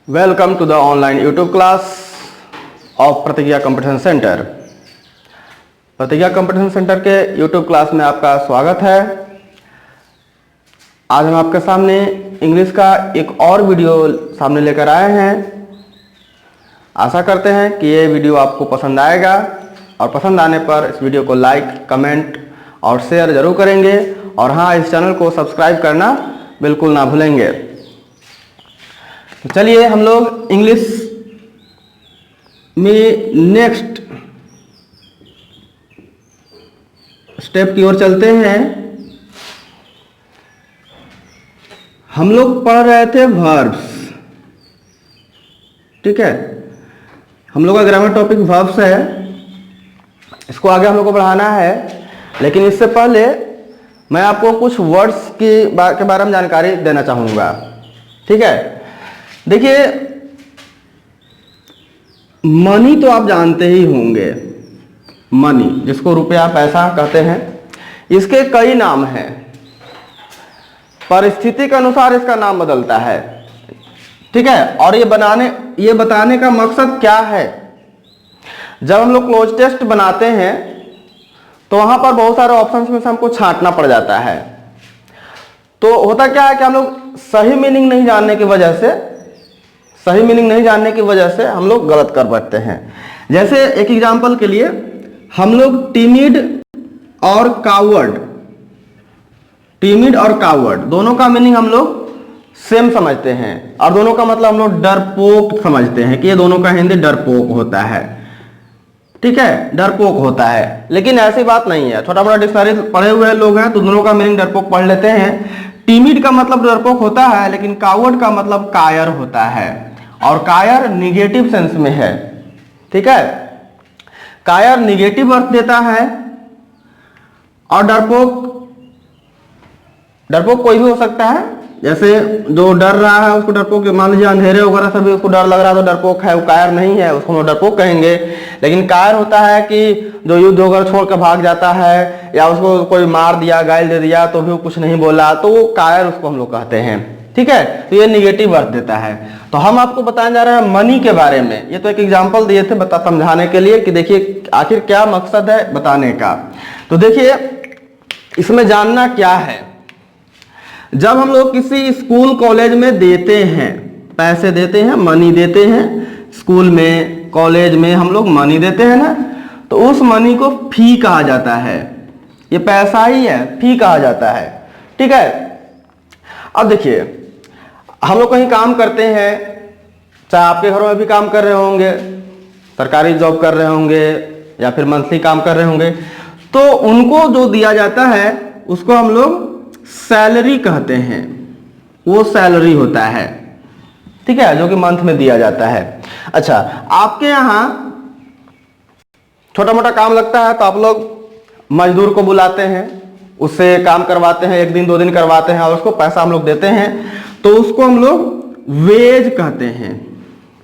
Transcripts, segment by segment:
Welcome to the online YouTube class of Pratigya competition centre. Pratigya competition centre के YouTube class में आपका स्वागत है। आज हम आपके सामने इंग्लिश का एक और वीडियो सामने लेकर आए हैं। आशा करते हैं कि ये वीडियो आपको पसंद आएगा और पसंद आने पर इस वीडियो को लाइक, कमेंट और शेयर ज़रूर करेंगे। और हाँ, इस चैनल को सब्सक्राइब करना बिल्कुल ना भूलेंगे। तो चलिए हम लोग इंग्लिश में नेक्स्ट स्टेप की ओर चलते हैं। हम लोग पढ़ रहे थे वर्ब्स, ठीक है। हम लोग का ग्रामर टॉपिक वर्ब्स है, इसको आगे हम लोग को बढ़ाना है। लेकिन इससे पहले मैं आपको कुछ वर्ड्स के बारे में जानकारी देना चाहूँगा, ठीक है। देखिए, मनी तो आप जानते ही होंगे। मनी, जिसको रुपया पैसा कहते हैं, इसके कई नाम हैं। परिस्थिति के अनुसार इसका नाम बदलता है, ठीक है। और ये बताने का मकसद क्या है, जब हम लोग क्लोज टेस्ट बनाते हैं तो वहां पर बहुत सारे ऑप्शंस में से हमको छांटना पड़ जाता है। तो होता क्या है कि हम लोग सही मीनिंग नहीं जानने की वजह से हम लोग गलत कर बैठते हैं। जैसे एक एग्जांपल के लिए, हम लोग टिमिड और कावर्ड दोनों का मीनिंग हम लोग सेम समझते हैं और दोनों का मतलब हम लोग डरपोक समझते हैं कि ये दोनों का हिंदी डरपोक होता है, ठीक है, डरपोक होता है। लेकिन ऐसी बात नहीं है। छोटा मोटा डिक्शनरी पढ़े हुए लोग हैं तो दोनों का मीनिंग डरपोक पढ़ लेते हैं। टिमिड का मतलब डरपोक होता है, लेकिन कावर्ड का मतलब कायर होता है, और कायर निगेटिव सेंस में है, ठीक है। कायर निगेटिव अर्थ देता है। और डरपोक कोई भी हो सकता है। जैसे जो डर रहा है उसको डरपोक, मान लीजिए अंधेरे वगैरह सभी उसको डर लग रहा है तो डरपोक है, वो कायर नहीं है, उसको हम डरपोक कहेंगे। लेकिन कायर होता है कि जो युद्ध वगैरह छोड़ कर भाग जाता है, या उसको कोई मार दिया, गाली दे दिया तो भी वो कुछ नहीं बोला, तो वो कायर उसको हम लोग कहते हैं, ठीक है। तो ये निगेटिव अर्थ देता है। तो हम आपको बताने जा रहे हैं मनी के बारे में। ये तो एक एग्जाम्पल दिए थे समझाने के लिए कि देखिए आखिर क्या मकसद है बताने का। तो देखिए, इसमें जानना क्या है, जब हम लोग किसी स्कूल कॉलेज में देते हैं, पैसे देते हैं, मनी देते हैं, स्कूल में कॉलेज में हम लोग मनी देते हैं ना, तो उस मनी को फी कहा जाता है। ये पैसा ही है, फी कहा जाता है, ठीक है। अब देखिए, हम लोग कहीं काम करते हैं, चाहे आपके घरों में भी काम कर रहे होंगे, सरकारी जॉब कर रहे होंगे या फिर मंथली काम कर रहे होंगे, तो उनको जो दिया जाता है उसको हम लोग सैलरी कहते हैं। वो सैलरी होता है, ठीक है, जो कि मंथ में दिया जाता है। अच्छा, आपके यहाँ छोटा मोटा काम लगता है तो आप लोग मजदूर को बुलाते हैं, उससे काम करवाते हैं, 1 दिन 2 दिन करवाते हैं और उसको पैसा हम लोग देते हैं, तो उसको हम लोग वेज कहते हैं,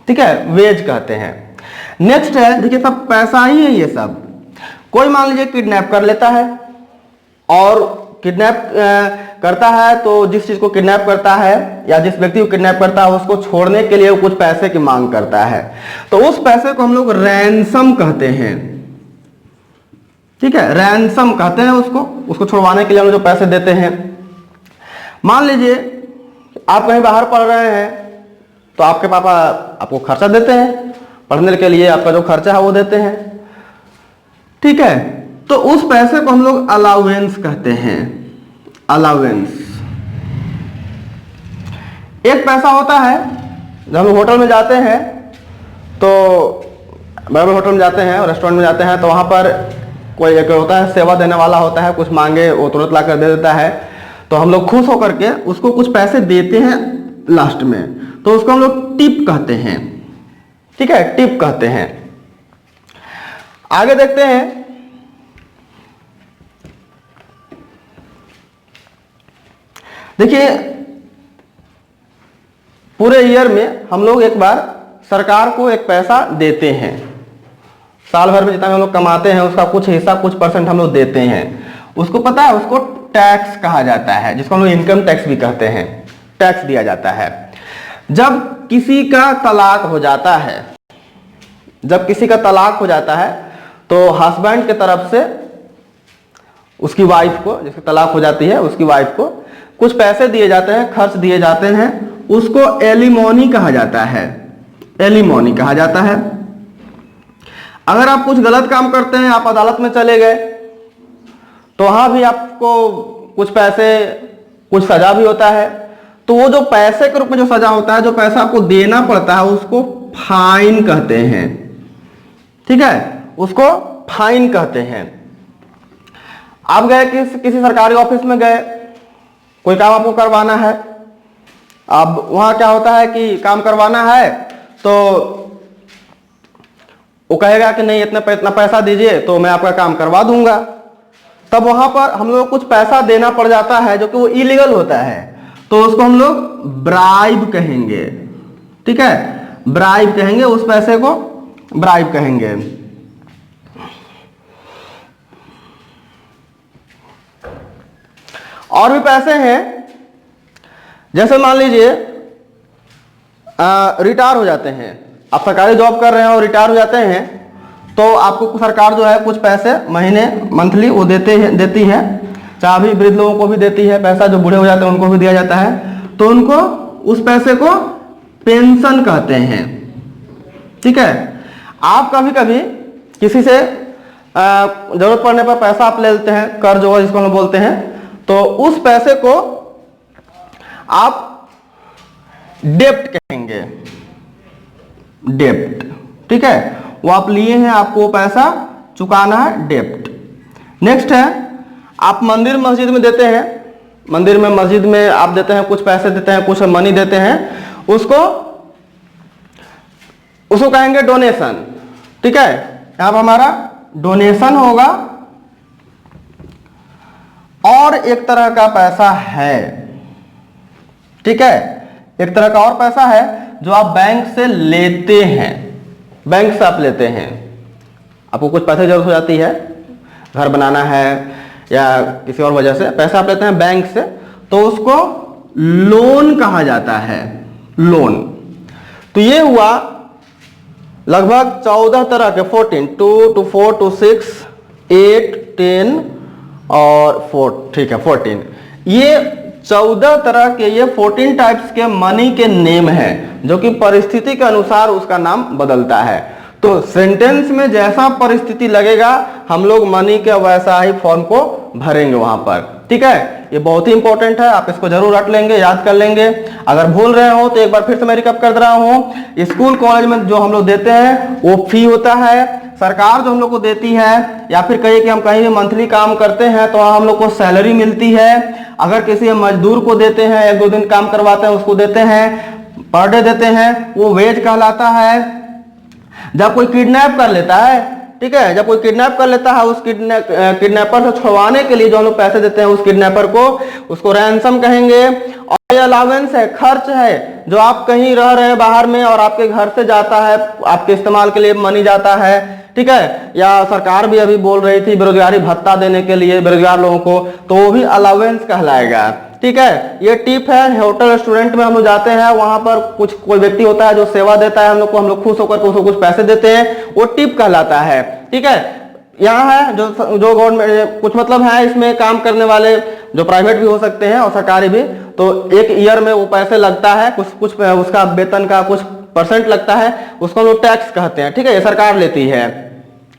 ठीक है, वेज कहते हैं। नेक्स्ट है, देखिए सब पैसा ही है ये सब। कोई मान लीजिए किडनैप कर लेता है, और किडनैप करता है तो जिस चीज को किडनैप करता है या जिस व्यक्ति को किडनैप करता है उसको छोड़ने के लिए वो कुछ पैसे की मांग करता है, तो उस पैसे को हम लोग रैंसम कहते हैं, ठीक है, रैंसम कहते हैं उसको छुड़वाने के लिए हम लोग जो पैसे देते हैं। मान लीजिए आप कहीं बाहर पढ़ रहे हैं तो आपके पापा आपको खर्चा देते हैं, पढ़ने के लिए आपका जो खर्चा है वो देते हैं, ठीक है। तो उस पैसे को हम लोग अलाउंस कहते हैं, अलाउंस। एक पैसा होता है जब हम होटल में जाते हैं, तो बड़े होटल में जाते हैं और रेस्टोरेंट में जाते हैं, तो वहां पर कोई एक होता है सेवा देने वाला होता है, कुछ मांगे वो तुरंत ला कर दे देता है, तो हम लोग खुश होकर के उसको कुछ पैसे देते हैं लास्ट में, तो उसको हम लोग टिप कहते हैं, ठीक है, टिप कहते हैं। आगे देखते हैं, देखिए पूरे ईयर में हम लोग एक बार सरकार को एक पैसा देते हैं। साल भर में जितना हम लोग कमाते हैं उसका कुछ हिस्सा, कुछ परसेंट हम लोग देते हैं। उसको पता है, उसको टैक्स कहा जाता है, जिसको हम लोग इनकम टैक्स भी कहते हैं, टैक्स दिया जाता है। जब किसी का तलाक हो जाता है, जब किसी का तलाक हो जाता है तो हस्बैंड की तरफ से उसकी वाइफ को, जिसकी तलाक हो जाती है उसकी वाइफ को कुछ पैसे दिए जाते हैं, खर्च दिए जाते हैं, उसको एलिमोनी कहा जाता है, एलिमोनी कहा जाता है। अगर आप कुछ गलत काम करते हैं, आप अदालत में चले गए तो वहां भी आपको कुछ पैसे, कुछ सजा भी होता है। तो वो जो पैसे के रूप में जो सजा होता है, जो पैसा आपको देना पड़ता है, उसको फाइन कहते हैं। ठीक है, उसको फाइन कहते हैं। आप गए किसी सरकारी ऑफिस में गए, कोई काम आपको करवाना है। अब वहां क्या होता है कि काम करवाना है तो वो कहेगा कि नहीं इतना पैसा दीजिए तो मैं आपका काम करवा दूंगा। तब वहां पर हम लोग कुछ पैसा देना पड़ जाता है जो कि वो इलीगल होता है, तो उसको हम लोग ब्राइब कहेंगे। ठीक है, ब्राइब कहेंगे, उस पैसे को ब्राइब कहेंगे। और भी पैसे हैं, जैसे मान लीजिए रिटायर हो जाते हैं, आप सरकारी जॉब कर रहे हैं और रिटायर हो जाते हैं तो आपको सरकार जो है कुछ पैसे महीने मंथली वो देती है, चाहे भी वृद्ध लोगों को भी देती है पैसा, जो बूढ़े हो जाते हैं उनको भी दिया जाता है। तो उनको उस पैसे को पेंशन कहते हैं। ठीक है, आप कभी कभी किसी से जरूरत पड़ने पर पैसा आप ले लेते हैं, कर्ज होगा जिसको हम बोलते हैं, तो उस पैसे को आप डेब्ट कहेंगे, डेब्ट। ठीक है, वो आप लिए हैं, आपको वो पैसा चुकाना है, डेब्ट। नेक्स्ट है, आप मंदिर मस्जिद में देते हैं, मंदिर में मस्जिद में आप देते हैं, कुछ पैसे देते हैं, कुछ मनी देते हैं, उसको कहेंगे डोनेशन। ठीक है, यहां पर हमारा डोनेशन होगा। और एक तरह का पैसा है, ठीक है, एक तरह का और पैसा है जो आप बैंक से लेते हैं, बैंक से आप लेते हैं, आपको कुछ पैसे जरूरत हो जाती है, घर बनाना है या किसी और वजह से पैसा आप लेते हैं बैंक से, तो उसको लोन कहा जाता है, लोन। तो ये हुआ लगभग 14 तरह के, 14, 2 to 4 to 6, 8, 10 और 4, ठीक है 14, ये 14 तरह के, ये 14 टाइप्स के मनी के नेम हैं जो कि परिस्थिति के अनुसार उसका नाम बदलता है। तो सेंटेंस में जैसा परिस्थिति लगेगा हम लोग मनी के वैसा ही फॉर्म को भरेंगे वहां पर। ठीक है, ये बहुत ही इंपॉर्टेंट है, आप इसको जरूर रट लेंगे, याद कर लेंगे। अगर भूल रहे हो तो एक बार फिर से मैं रिकैप कर दे रहा हूं। स्कूल कॉलेज में जो हम लोग देते हैं वो फी होता है, सरकार जो हम लोग को देती है, या फिर कहिए कि हम कहीं भी मंथली काम करते हैं तो हम लोग को सैलरी मिलती है। अगर किसी मजदूर को देते हैं, 1-2 दिन काम करवाते हैं उसको देते हैं, पर डे देते हैं, वो वेज कहलाता है। जब कोई किडनैप कर लेता है, ठीक है, जब कोई किडनैप कर लेता है, उस किडनैपर से छुड़वाने के लिए जो हम लोग पैसे देते हैं उस किडनैपर को, उसको रैंसम कहेंगे। और ये अलावेंस है, खर्च है, जो आप कहीं रह रहे हैं बाहर में और आपके घर से जाता है, आपके इस्तेमाल के लिए मनी जाता है। ठीक है, या सरकार भी अभी बोल रही थी बेरोजगारी भत्ता देने के लिए बेरोजगार लोगों को, तो वो भी अलावेंस कहलाएगा। ठीक है, ये टिप है, होटल रेस्टोरेंट में हम लोग जाते हैं, वहां पर कोई व्यक्ति होता है जो सेवा देता है हम लोग को, हम लोग खुश होकर उसको कुछ पैसे देते हैं, वो टिप कहलाता है। ठीक है, यहाँ है जो गवर्नमेंट, कुछ मतलब है इसमें काम करने वाले जो प्राइवेट भी हो सकते हैं और सरकारी भी, तो एक ईयर में वो पैसे लगता है, कुछ उसका वेतन का कुछ % लगता है, उसको हम लोग टैक्स कहते हैं। ठीक है, ये सरकार लेती है।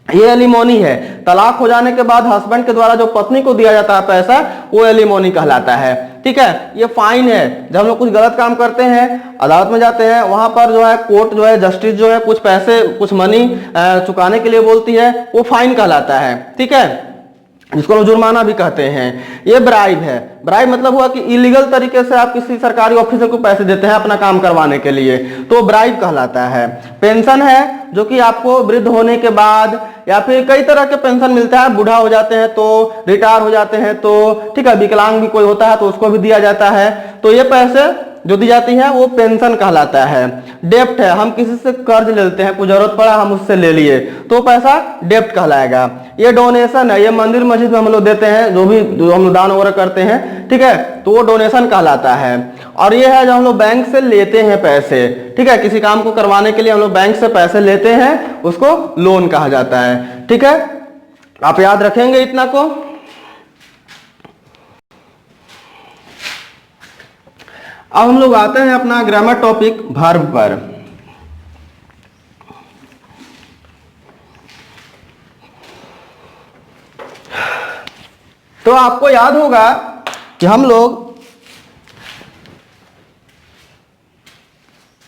ये एलिमोनी है, तलाक हो जाने के बाद हस्बैंड के द्वारा जो पत्नी को दिया जाता है पैसा, वो एलिमोनी कहलाता है। ठीक है, ये फाइन है, जब हम लोग कुछ गलत काम करते हैं, अदालत में जाते हैं, वहां पर जो है कोर्ट जो है, जस्टिस जो है कुछ पैसे, कुछ मनी चुकाने के लिए बोलती है, वो फाइन कहलाता है। ठीक है, जिसको लोग जुर्माना भी कहते हैं। ये ब्राइब है, ब्राइब मतलब हुआ कि इलीगल तरीके से आप किसी सरकारी ऑफिसर को पैसे देते हैं अपना काम करवाने के लिए, तो ब्राइब कहलाता है। पेंशन है, जो कि आपको वृद्ध होने के बाद, या फिर कई तरह के पेंशन मिलता है, बूढ़ा हो जाते हैं तो, रिटायर हो जाते हैं तो, ठीक है, विकलांग भी कोई होता है तो उसको भी दिया जाता है, तो ये पैसे जो दी जाती है वो पेंशन कहलाता है। डेब्ट है, हम किसी से कर्ज लेते हैं, कुछ जरूरत पड़ा हम उससे ले लिए, तो पैसा डेब्ट कहलाएगा। ये डोनेशन है, ये मंदिर मस्जिद में हम लोग देते हैं, जो हम लोग दान वगैरह करते हैं, ठीक है, तो वो डोनेशन कहलाता है। और ये है जब हम लोग बैंक से लेते हैं पैसे, ठीक है, किसी काम को करवाने के लिए हम लोग बैंक से पैसे लेते हैं, उसको लोन कहा जाता है, ठीक है, आप याद रखेंगे इतना को। अब हम लोग आते हैं अपना ग्रामर टॉपिक वर्ब पर। तो आपको याद होगा कि हम लोग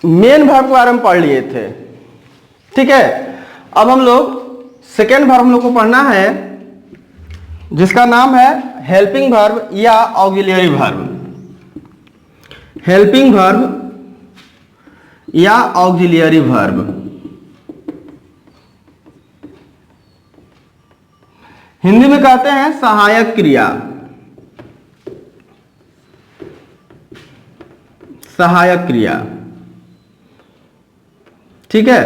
मेन वर्ब के बारे में पढ़ लिए थे, ठीक है। अब हम लोग सेकेंड वर्ब हम लोग को पढ़ना है, जिसका नाम है हेल्पिंग वर्ब या ऑक्सिलरी वर्ब। हेल्पिंग वर्ब या ऑक्सिलरी वर्ब। हिंदी में कहते हैं सहायक क्रिया, सहायक क्रिया, ठीक है।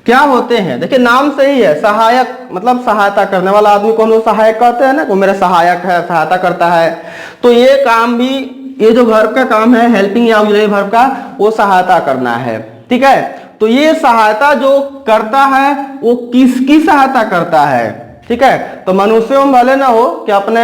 क्या होते हैं, देखिए नाम से ही है, सहायक मतलब सहायता करने वाला आदमी को हम लोग सहायक कहते हैं ना, वो मेरा सहायक है, सहायता करता है। तो ये काम भी, ये जो वर्ब का काम है हेल्पिंग या ऑक्सिलरी वर्ब का, वो सहायता करना है, ठीक है। तो ये सहायता जो करता है वो किसकी सहायता करता है, ठीक है। तो मनुष्यों में भले ना हो कि अपने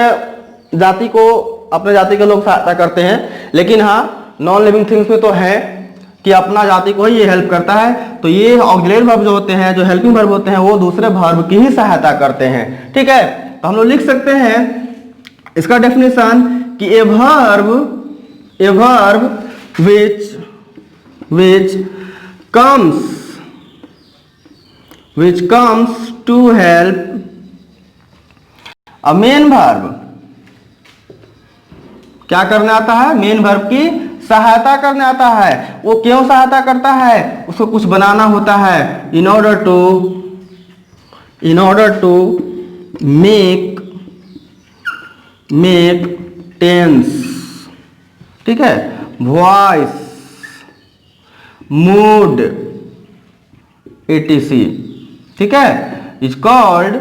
जाति को, अपने जाति के लोग सहायता करते हैं, लेकिन हाँ नॉन लिविंग थिंग्स में तो है कि अपना जाति को ही ये हेल्प करता है। तो ये ऑक्सिलरी वर्ब जो होते हैं, जो हेल्पिंग वर्ब होते हैं, वो दूसरे वर्ब की ही सहायता करते हैं, ठीक है। तो हम लोग लिख सकते हैं इसका डेफिनेशन कि a verb which comes to help a main verb, क्या करने आता है, मेन वर्ब की सहायता करने आता है। वो क्यों सहायता करता है, उसको कुछ बनाना होता है, in order to make tense, ठीक है, वॉइस, मूड etc, ठीक है, is called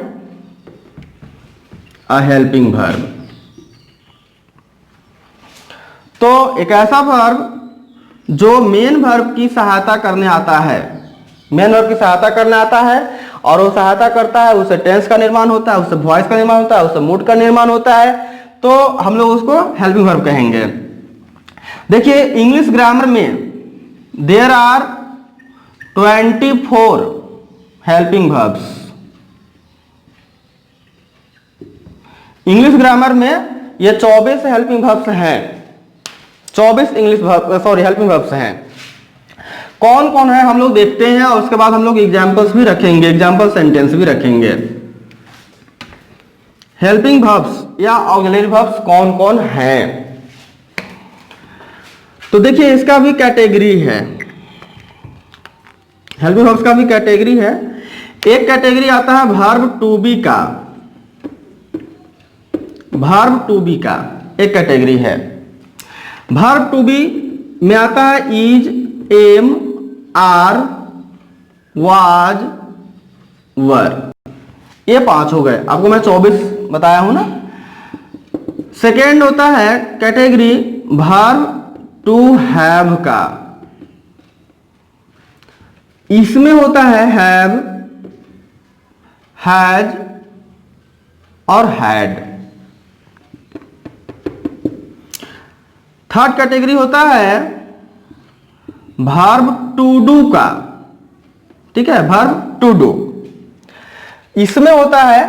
a helping verb. तो एक ऐसा वर्ब जो मेन वर्ब की सहायता करने आता है, मेन वर्ब की सहायता करने आता है, और वो सहायता करता है, उससे टेंस का निर्माण होता है, उससे वॉइस का निर्माण होता है, उससे मूड का निर्माण होता है, तो हम लोग उसको हेल्पिंग वर्ब कहेंगे। देखिए इंग्लिश ग्रामर में there are 24 helping verbs. English grammar में ये 24 हेल्पिंग वर्ब्स हैं, 24 हेल्पिंग वर्ब्स हैं। कौन कौन है हम लोग देखते हैं, और उसके बाद हम लोग एग्जांपल्स भी रखेंगे, एग्जांपल सेंटेंस भी रखेंगे। हेल्पिंग वर्ब्स या ऑक्सिलरी वर्ब्स कौन कौन हैं, तो देखिए इसका भी कैटेगरी है, हेल्पिंग वर्ब्स का भी कैटेगरी है। एक कैटेगरी आता है वर्ब टू बी का, वर्ब टू बी का एक कैटेगरी है। वर्ब टू बी में आता है इज, एम, आर, वाज, वर, ये 5 हो गए। आपको मैं 24 बताया हूं ना। सेकेंड होता है कैटेगरी वर्ब टू हैव का, इसमें होता है हैव, हैज और हैड। थर्ड कैटेगरी होता है वर्ब टू डू का, ठीक है, वर्ब टू डू, इसमें होता है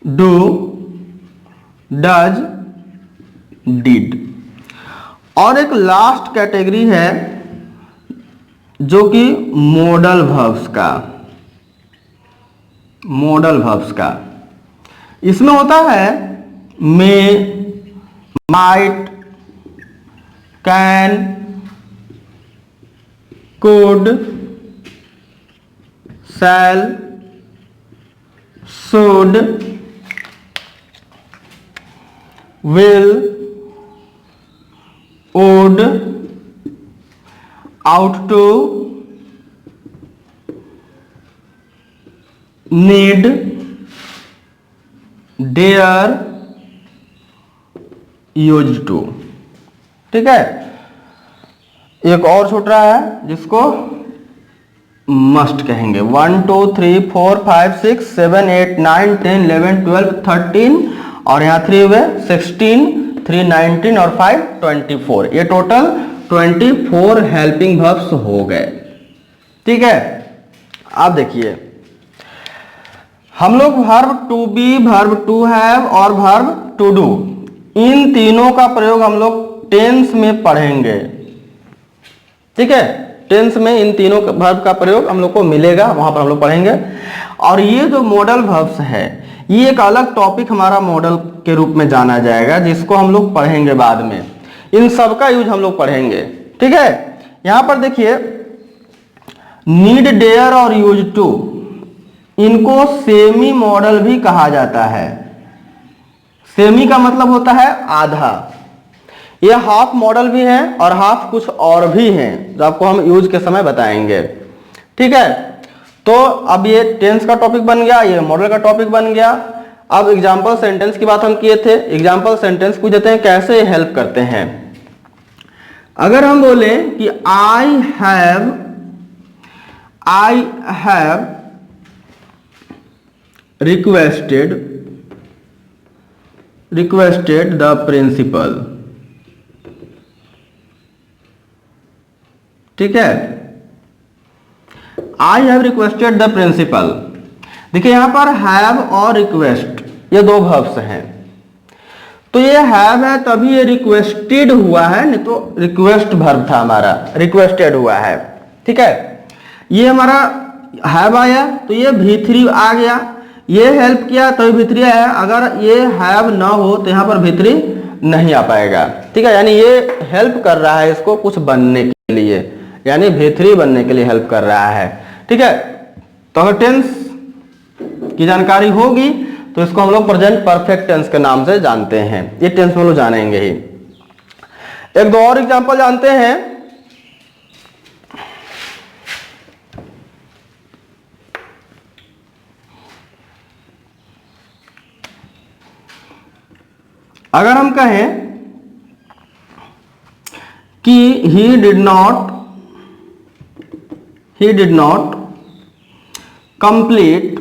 डू, डज, डिड। और एक लास्ट कैटेगरी है जो कि मॉडल वर्ब्स का, मॉडल वर्ब्स का, इसमें होता है may, might, can, could, shall, should, will, would, ought to, need, dare, used to, ठीक है। एक और छूट रहा है जिसको मस्ट कहेंगे। 1 2 3 4 5 6 7 8 9 10 11 12 13 और यहाँ 3 हुए 16, 3 19 और 5 24। ये टोटल 24 हेल्पिंग वर्ब्स हो गए। ठीक है। अब देखिए हम लोग verb to be, verb to have और वर्ब टू डू, इन तीनों का प्रयोग हम लोग टेंस में पढ़ेंगे। ठीक है। टेंस में इन तीनों वर्ब का प्रयोग हम लोग को मिलेगा, वहां पर हम लोग पढ़ेंगे। और ये जो मॉडल वर्ब्स है ये एक अलग टॉपिक हमारा मॉडल के रूप में जाना जाएगा, जिसको हम लोग पढ़ेंगे बाद में। इन सब का यूज हम लोग पढ़ेंगे। ठीक है। यहां पर देखिए नीड, डेयर और यूज टू, इनको सेमी मॉडल भी कहा जाता है। सेमी का मतलब होता है आधा। ये हाफ मॉडल भी है और हाफ कुछ और भी हैं जो आपको हम यूज के समय बताएंगे। ठीक है। तो अब ये टेंस का टॉपिक बन गया, ये मॉडल का टॉपिक बन गया। अब एग्जाम्पल सेंटेंस की बात हम किए थे। एग्जाम्पल सेंटेंस पूछ देते हैं कैसे हेल्प करते हैं। अगर हम बोले कि I have requested the principal. ठीक है। I have requested the principal. देखिए यहां पर हैव और रिक्वेस्ट ये दो वर्ब्स हैं। तो ये हैव है तभी ये रिक्वेस्टेड हुआ है, नहीं तो रिक्वेस्ट वर्ब था हमारा, रिक्वेस्टेड हुआ है। ठीक है। ये हमारा हैव आया तो ये V3 आ गया, ये हेल्प किया तो V3 आया। अगर ये हैव ना हो तो यहां पर V3 नहीं आ पाएगा। ठीक है। यानी ये हेल्प कर रहा है इसको कुछ बनने के लिए, यानी V3 बनने के लिए हेल्प कर रहा है। ठीक है। तो अगर टेंस की जानकारी होगी तो इसको हम लोग प्रेजेंट परफेक्ट टेंस के नाम से जानते हैं। ये टेंस में लोग जानेंगे ही। एक दो और एग्जांपल जानते हैं। अगर हम कहें कि he did not complete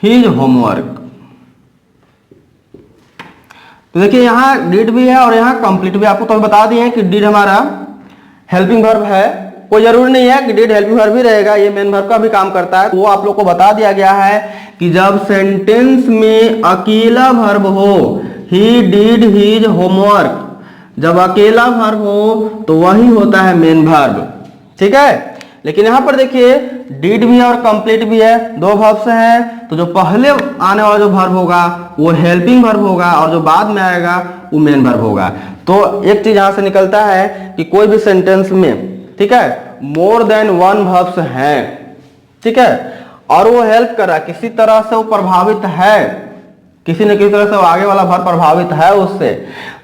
his homework। तो देखिए यहां डिड भी है और यहां कंप्लीट भी। आपको तो बता दिए कि डिड हमारा हेल्पिंग वर्ब है, कोई जरूरी नहीं है कि डिड हेल्पिंग वर्ब ही रहेगा, ये मेन वर्ब का भी काम करता है। तो वो आप लोग को बता दिया गया है कि जब सेंटेंस में अकेला वर्ब हो, ही डिड हिज होमवर्क, जब अकेला वर्ब हो तो वही होता है मेन वर्ब। ठीक है। लेकिन यहां पर देखिए डिड भी है और कंप्लीट भी है, दो वर्ब्स हैं। तो जो पहले आने वाला जो वर्ब होगा वो हेल्पिंग वर्ब होगा और जो बाद में आएगा वो मेन वर्ब होगा। तो एक चीज यहां से निकलता है कि कोई भी सेंटेंस में, ठीक है, मोर देन वन वर्ब्स हैं। ठीक है। और वो हेल्प कर रहा है, किसी तरह से वो प्रभावित है, किसी न किसी तरह से वो आगे वाला वर्ब प्रभावित है उससे,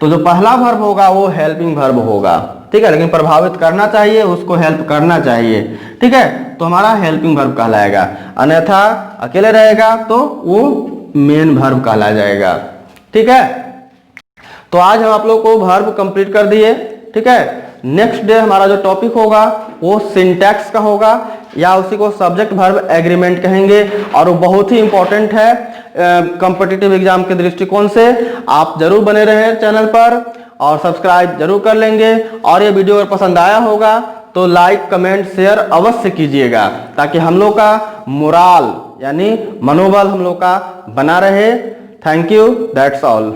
तो जो पहला वर्ब होगा वो हेल्पिंग वर्ब होगा। ठीक है। लेकिन प्रभावित करना चाहिए, उसको हेल्प करना चाहिए। ठीक है। तो हमारा हेल्पिंग वर्ब कहलाएगा। अन्यथा अकेले रहेगा तो वो मेन वर्ब कहला जाएगा। ठीक है। तो आज हम आप लोग को वर्ब कंप्लीट कर दिए। ठीक है। नेक्स्ट डे हमारा जो टॉपिक होगा वो सिंटैक्स का होगा, या उसी को सब्जेक्ट वर्ब एग्रीमेंट कहेंगे। और वो बहुत ही इंपॉर्टेंट है कॉम्पिटिटिव एग्जाम के दृष्टिकोण से। आप जरूर बने रहें चैनल पर और सब्सक्राइब जरूर कर लेंगे। और ये वीडियो अगर पसंद आया होगा तो लाइक, कमेंट, शेयर अवश्य कीजिएगा, ताकि हम लोग का मोराल यानी मनोबल हम लोग का बना रहे। Thank you. That's all.